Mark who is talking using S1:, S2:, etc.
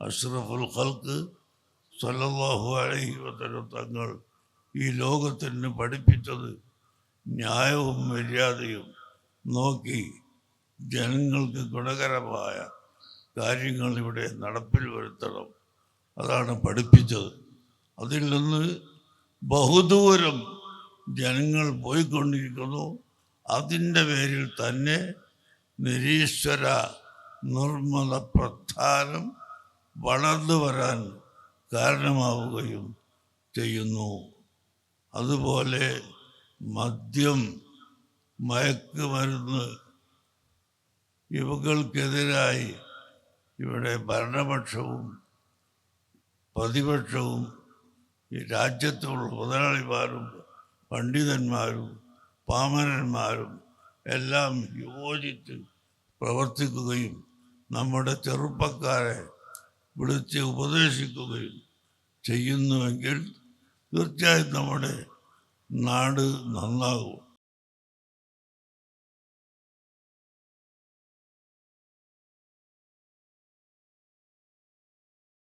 S1: അഷ്റഫുൽ ഖൽഖ് സല്ലല്ലാഹു അലൈഹി വസല്ലം തങ്ങൾ ഈ ലോകത്തിന് പഠിപ്പിച്ചത് ന്യായവും മര്യാദയും നോക്കി ജനങ്ങൾക്ക് ഗുണകരമായ കാര്യങ്ങൾ ഇവിടെ നടപ്പിൽ വരുത്തണം. അതാണ് പഠിപ്പിച്ചത്. അതിൽ നിന്ന് ബഹുദൂരം ജനങ്ങൾ പോയിക്കൊണ്ടിരിക്കുന്നു. അതിൻ്റെ പേരിൽ തന്നെ നിരീശ്വര നിർമ്മല പ്രസ്ഥാനം വളർന്നു വരാൻ കാരണമാവുകയും ചെയ്യുന്നു. അതുപോലെ മദ്യം, മയക്കുമരുന്ന് ഇവകൾക്കെതിരായി ഇവിടെ ഭരണപക്ഷവും പ്രതിപക്ഷവും ഈ രാജ്യത്തുള്ള മുതലാളിമാരും പണ്ഡിതന്മാരും പാമരന്മാരും എല്ലാം യോജിച്ച് പ്രവർത്തിക്കുകയും നമ്മുടെ ചെറുപ്പക്കാരെ വിളിച്ച് ഉപദേശിക്കുകയും ചെയ്യുന്നുവെങ്കിൽ തീർച്ചയായും നമ്മുടെ നാട് നന്നാകും.